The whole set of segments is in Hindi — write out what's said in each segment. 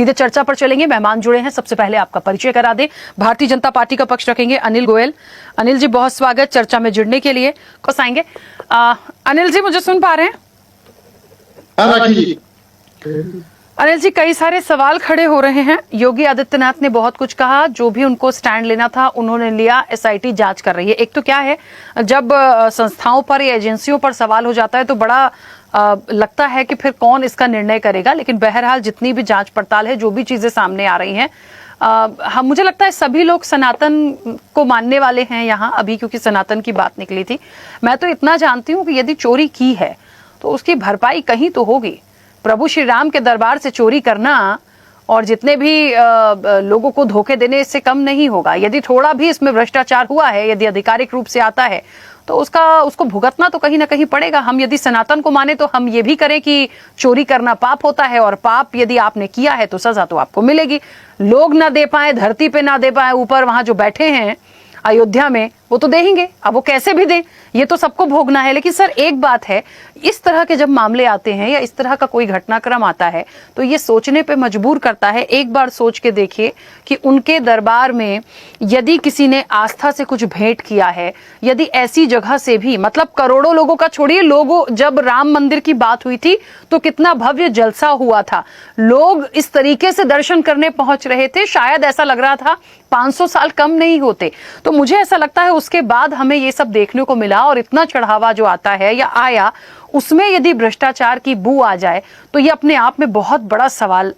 सीधे चर्चा पर चलेंगे। मेहमान जुड़े हैं, सबसे पहले आपका परिचय करा दें। भारतीय जनता पार्टी का पक्ष रखेंगे अनिल गोयल। अनिल जी, बहुत स्वागत चर्चा में जुड़ने के लिए। कुछ आएंगे? अनिल जी, मुझे सुन पा रहे हैं? अनिल जी, कई सारे सवाल खड़े हो रहे हैं। योगी आदित्यनाथ ने बहुत कुछ कहा, जो भी उनको स्टैंड लेना था उन्होंने लिया। एसआईटी जांच कर रही है। एक तो क्या है, जब संस्थाओं पर या एजेंसियों पर सवाल हो जाता है तो बड़ा लगता है कि फिर कौन इसका निर्णय करेगा। लेकिन बहरहाल जितनी भी जांच पड़ताल है, जो भी चीजें सामने आ रही हैं, हम मुझे लगता है सभी लोग सनातन को मानने वाले हैं यहाँ अभी, क्योंकि सनातन की बात निकली थी। मैं तो इतना जानती हूँ कि यदि चोरी की है तो उसकी भरपाई कहीं तो होगी। प्रभु श्री राम के दरबार से चोरी करना और जितने भी लोगों को धोखे देने, इससे कम नहीं होगा। यदि थोड़ा भी इसमें भ्रष्टाचार हुआ है, यदि आधिकारिक रूप से आता है, तो उसको भुगतना तो कहीं ना कहीं पड़ेगा। हम यदि सनातन को माने तो हम ये भी करें कि चोरी करना पाप होता है, और पाप यदि आपने किया है तो सजा तो आपको मिलेगी। लोग ना दे पाए, धरती पे ना दे पाए, ऊपर वहां जो बैठे हैं अयोध्या में, वो तो देंगे। अब वो कैसे भी दें, ये तो सबको भोगना है। लेकिन सर, एक बात है, इस तरह के जब मामले आते हैं या इस तरह का कोई घटनाक्रम आता है तो ये सोचने पे मजबूर करता है। एक बार सोच के देखिए कि उनके दरबार में यदि किसी ने आस्था से कुछ भेंट किया है, यदि ऐसी जगह से भी, मतलब करोड़ों लोगों का छोड़िए, लोगों, जब राम मंदिर की बात हुई थी तो कितना भव्य जलसा हुआ था, लोग इस तरीके से दर्शन करने पहुंच रहे थे, शायद ऐसा लग रहा था 500 साल कम नहीं होते। तो मुझे ऐसा लगता है उसके बाद हमें ये सब देखने को मिला, और इतना चढ़ावा जो आता है या आया, उसमें यदि भ्रष्टाचार की बू आ जाए तो ये अपने आप में बहुत बड़ा सवाल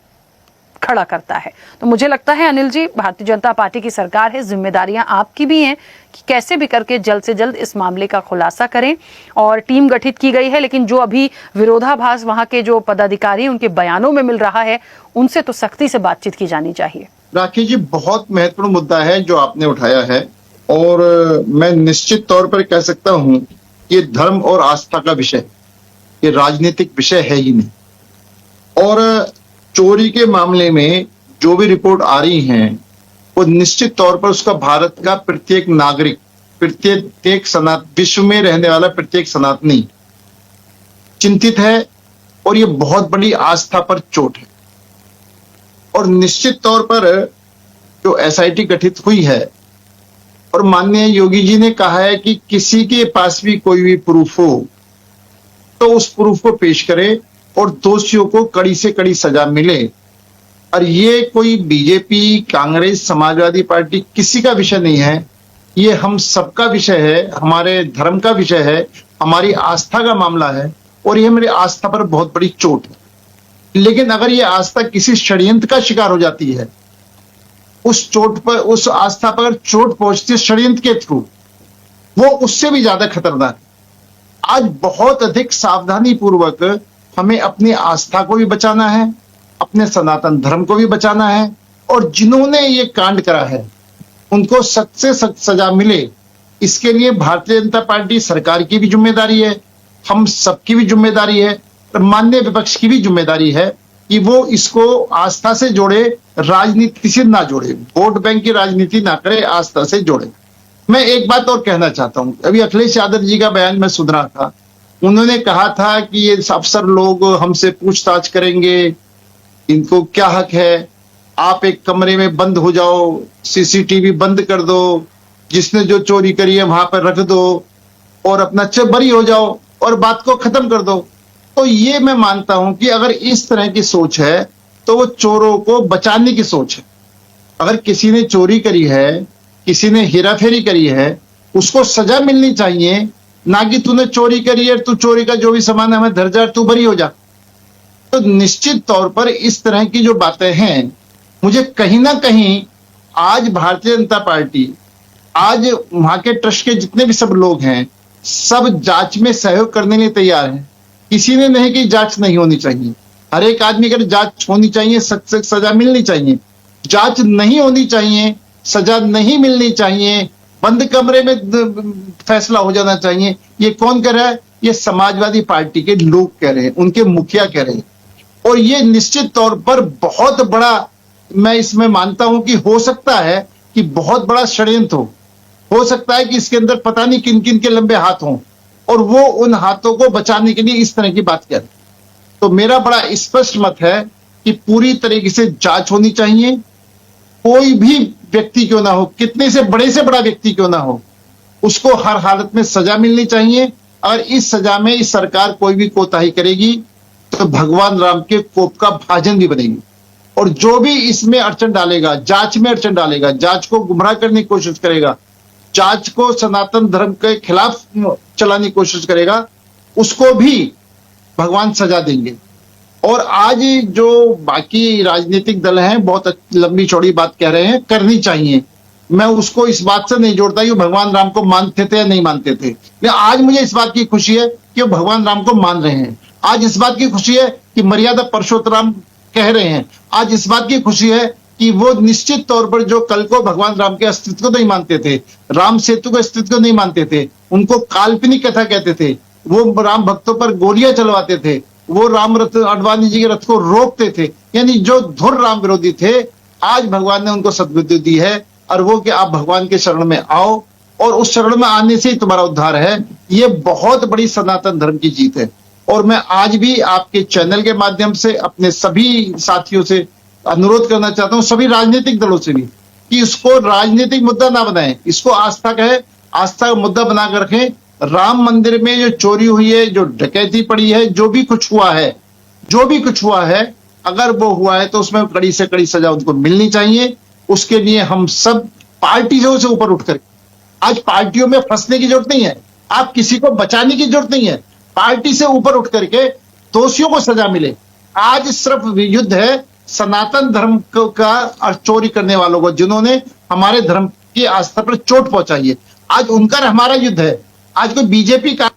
खड़ा करता है। तो मुझे लगता है अनिल जी, भारतीय जनता पार्टी की सरकार है, जिम्मेदारियां आपकी भी हैं कि कैसे भी करके जल्द से जल्द इस मामले का खुलासा करें। और टीम गठित की गई है, लेकिन जो अभी विरोधाभास वहां के जो पदाधिकारी उनके बयानों में मिल रहा है, उनसे तो सख्ती से बातचीत की जानी चाहिए। राखी जी, बहुत महत्वपूर्ण मुद्दा है जो आपने उठाया है, और मैं निश्चित तौर पर कह सकता हूं कि ये धर्म और आस्था का विषय, ये राजनीतिक विषय है ही नहीं। और चोरी के मामले में जो भी रिपोर्ट आ रही हैं, वो निश्चित तौर पर उसका भारत का प्रत्येक नागरिक, विश्व में रहने वाला प्रत्येक सनातनी चिंतित है, और ये बहुत बड़ी आस्था पर चोट है। और निश्चित तौर पर जो एसआईटी गठित हुई है, और माननीय योगी जी ने कहा है कि किसी के पास भी कोई भी प्रूफ हो तो उस प्रूफ को पेश करे और दोषियों को कड़ी से कड़ी सजा मिले। और ये कोई बीजेपी, कांग्रेस, समाजवादी पार्टी किसी का विषय नहीं है, ये हम सबका विषय है, हमारे धर्म का विषय है, हमारी आस्था का मामला है, और ये मेरी आस्था पर बहुत बड़ी चोट है। लेकिन अगर ये आस्था किसी षड्यंत्र का शिकार हो जाती है, उस चोट पर, उस आस्था पर चोट पहुंचती है षड्यंत्र के थ्रू, वो उससे भी ज्यादा खतरनाक है। आज बहुत अधिक सावधानी पूर्वक हमें अपनी आस्था को भी बचाना है, अपने सनातन धर्म को भी बचाना है, और जिन्होंने ये कांड करा है उनको सख्त से सख्त सजा मिले। इसके लिए भारतीय जनता पार्टी सरकार की भी जिम्मेदारी है, हम सबकी भी जिम्मेदारी है, माननीय विपक्ष की भी जिम्मेदारी है कि वो इसको आस्था से जोड़े, राजनीति से ना जोड़े, वोट बैंक की राजनीति ना करे, आस्था से जोड़े। मैं एक बात और कहना चाहता हूं, अभी अखिलेश यादव जी का बयान मैं सुन रहा था, उन्होंने कहा था कि ये अफसर लोग हमसे पूछताछ करेंगे, इनको क्या हक है, आप एक कमरे में बंद हो जाओ, सीसीटीवी बंद कर दो, जिसने जो चोरी करी है वहां पर रख दो, और अपना बरी हो जाओ और बात को खत्म कर दो। तो ये मैं मानता हूं कि अगर इस तरह की सोच है तो वो चोरों को बचाने की सोच है। अगर किसी ने चोरी करी है, किसी ने हेराफेरी करी है, उसको सजा मिलनी चाहिए, ना कि तूने चोरी करी है, तू चोरी का जो भी सामान है हमें धर जा, तू बरी हो जा। तो निश्चित तौर पर इस तरह की जो बातें हैं, मुझे कहीं ना कहीं आज भारतीय जनता पार्टी, आज वहां के ट्रस्ट के जितने भी सब लोग हैं, सब जांच में सहयोग करने के लिए तैयार हैं। किसी ने नहीं कि जांच नहीं होनी चाहिए, हर एक आदमी की जांच होनी चाहिए, सख्त से सजा मिलनी चाहिए। जांच नहीं होनी चाहिए, सजा नहीं मिलनी चाहिए, बंद कमरे में फैसला हो जाना चाहिए। ये कौन कह रहा है? ये समाजवादी पार्टी के लोग कह रहे हैं, उनके मुखिया कह रहे हैं। और ये निश्चित तौर पर बहुत बड़ा, मैं इसमें मानता हूं कि हो सकता है कि बहुत बड़ा षड्यंत्र हो सकता है कि इसके अंदर पता नहीं किन किन के लंबे हाथ हों, और वो उन हाथों को बचाने के लिए इस तरह की बात करें। तो मेरा बड़ा स्पष्ट मत है कि पूरी तरीके से जांच होनी चाहिए। कोई भी व्यक्ति क्यों ना हो, कितने से बड़ा व्यक्ति क्यों ना हो, उसको हर हालत में सजा मिलनी चाहिए। और इस सजा में इस सरकार कोई भी कोताही करेगी तो भगवान राम के कोप का भाजन भी बनेगी। और जो भी इसमें अड़चन डालेगा, जांच में अड़चन डालेगा, जांच को गुमराह करने की कोशिश करेगा, जांच को सनातन धर्म के खिलाफ चलाने की कोशिश करेगा, उसको भी भगवान सजा देंगे। और आज जो बाकी राजनीतिक दल हैं बहुत लंबी चौड़ी बात कह रहे हैं, करनी चाहिए। मैं उसको इस बात से नहीं जोड़ता कि वो भगवान राम को मानते थे या नहीं मानते थे। लेकिन आज मुझे इस बात की खुशी है कि वो भगवान राम को मान रहे हैं। आज इस बात की खुशी है कि मर्यादा पुरुषोत्तम कह रहे हैं। आज इस बात की खुशी है कि वो निश्चित तौर पर जो कल को भगवान राम के अस्तित्व को नहीं मानते थे, राम सेतु के अस्तित्व को नहीं मानते थे, उनको काल्पनिक कथा कहते थे, वो राम भक्तों पर गोलियां चलवाते थे, वो राम रथ अडवाणी जी के रथ को रोकते थे, यानी जो धुर राम विरोधी थे, आज भगवान ने उनको सद्बुद्धि दी है और वो कि आप भगवान के शरण में आओ और उस शरण में आने से ही तुम्हारा उद्धार है। ये बहुत बड़ी सनातन धर्म की जीत है। और मैं आज भी आपके चैनल के माध्यम से अपने सभी साथियों से अनुरोध करना चाहता हूं, सभी राजनीतिक दलों से भी, कि इसको राजनीतिक मुद्दा ना बनाएं, इसको आस्था का है, आस्था का मुद्दा बनाकर रखें। राम मंदिर में जो चोरी हुई है, जो डकैती पड़ी है, जो भी कुछ हुआ है, अगर वो हुआ है तो उसमें कड़ी से कड़ी सजा उनको मिलनी चाहिए। उसके लिए हम सब पार्टियों से ऊपर उठकर, आज पार्टियों में फंसने की जरूरत नहीं है, आप किसी को बचाने की जरूरत नहीं है, पार्टी से ऊपर उठ करके दोषियों को सजा मिले। आज सिर्फ युद्ध है सनातन धर्म का और चोरी करने वालों को, जिन्होंने हमारे धर्म की आस्था पर चोट पहुंचाई है। आज उनका हमारा युद्ध है। आज कोई बीजेपी का।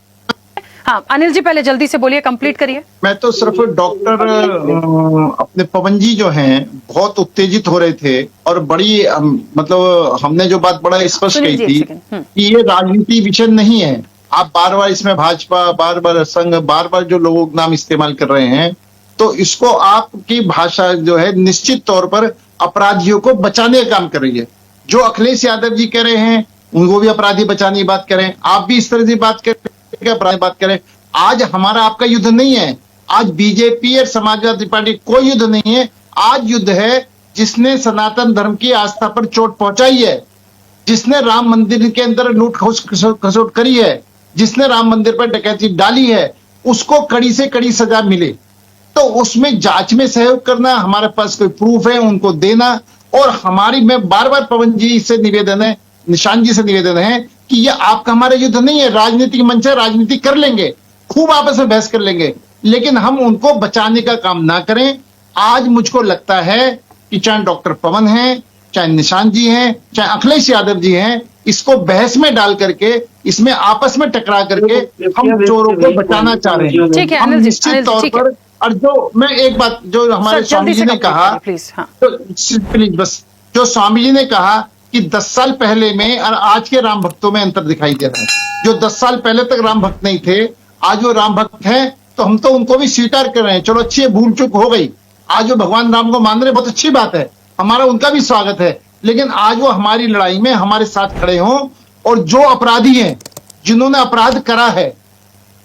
हाँ अनिल जी, पहले जल्दी से बोलिए, कंप्लीट करिए। मैं तो सिर्फ डॉक्टर अपने पवन जी जो हैं बहुत उत्तेजित हो रहे थे और बड़ी मतलब हमने जो बात बड़ा स्पष्ट कही थी कि ये राजनीति विषय नहीं है। आप बार बार इसमें भाजपा, बार बार संघ, बार बार जो लोग नाम इस्तेमाल कर रहे हैं, तो इसको आपकी भाषा जो है निश्चित तौर पर अपराधियों को बचाने का काम कर रही है। जो अखिलेश यादव जी कह रहे हैं उनको भी अपराधी बचाने की बात करें, आप भी इस तरह से बात करें, अपराधी बात करें। आज हमारा आपका युद्ध नहीं है, आज बीजेपी और समाजवादी पार्टी कोई युद्ध नहीं है। आज युद्ध है जिसने सनातन धर्म की आस्था पर चोट पहुंचाई है, जिसने राम मंदिर के अंदर लूट खसोट करी है, जिसने राम मंदिर पर डकैती डाली है, उसको कड़ी से कड़ी सजा मिले। तो उसमें जांच में सहयोग करना, हमारे पास कोई प्रूफ है उनको देना। और हमारी, मैं बार बार पवन जी से निवेदन है, निशांत जी से निवेदन है कि ये आपका हमारा युद्ध नहीं है। राजनीतिक मंच है, राजनीति कर लेंगे, खूब आपस में बहस कर लेंगे, लेकिन हम उनको बचाने का काम ना करें। आज मुझको लगता है कि चाहे डॉक्टर पवन है, चाहे निशांत जी हैं, चाहे अखिलेश यादव जी हैं, इसको बहस में डाल करके, इसमें आपस में टकरा करके हम चोरों को बचाना चाह रहे हैं। ठीक है हम अनिल जी, निश्चित तौर पर। और जो मैं एक बात, जो हमारे स्वामी जी ने कहा, प्लीज, हाँ। प्लीज बस, जो स्वामी जी ने कहा कि 10 साल पहले में और आज के राम भक्तों में अंतर दिखाई दे रहा है। जो 10 साल पहले तक राम भक्त नहीं थे, आज वो राम भक्त हैं, तो हम तो उनको भी स्वीकार कर रहे हैं। चलो अच्छी है, भूल चूक हो गई, आज वो भगवान राम को मान रहे, बहुत अच्छी बात है, हमारा उनका भी स्वागत है। लेकिन आज वो हमारी लड़ाई में हमारे साथ खड़े हों, और जो अपराधी हैं, जिन्होंने अपराध करा है,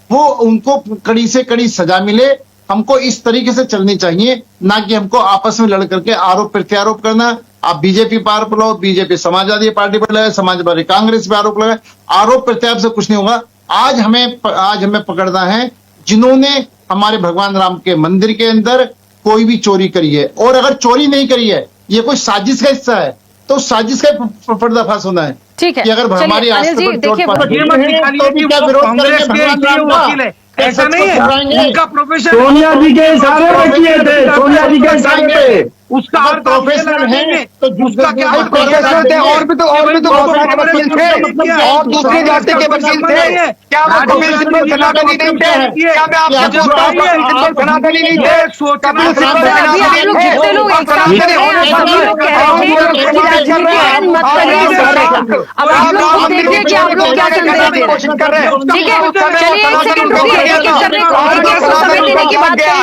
वो उनको कड़ी से कड़ी सजा मिले। हमको इस तरीके से चलनी चाहिए, ना कि हमको आपस में लड़ करके आरोप प्रत्यारोप करना। आप बीजेपी पर आरोप लगाओ, बीजेपी समाजवादी पार्टी पर लगाए, समाजवादी कांग्रेस पर आरोप लगाए, आरोप प्रत्यारोप से कुछ नहीं होगा। आज हमें पकड़ना है जिन्होंने हमारे भगवान राम के मंदिर के अंदर कोई भी चोरी करी है। और अगर चोरी नहीं करी है, ये कोई साजिश का हिस्सा है, तो साजिश का पर्दाफाश होना है। ठीक है, कि अगर हमारी आस्था पर चोट पहुंचे तो भी क्या विरोध करेंगे भगवान राम का? ऐसा नहीं है, उनका प्रोफेशन सोनिया जी के इशारे पे किए थे, सोनिया जी के इशारे पे। उसका प्रोफेशनल है तो उसका क्या प्रोफेशनल थे, और भी तो बहुत सारे वकील थे और दूसरी जाति के वकील थे। क्या वो कपिल सिब्बल सनातनी नहीं थे? क्या मैं आपसे पूछता हूँ, कपिल सिब्बल सनातनी नहीं थे? कपिल सिब्बल सनातनी नहीं थे? कोशिश कर रहे हैं। ठीक है, चलिए एक सेकंड रुकिए, एक एक करके समझने की बात करिए।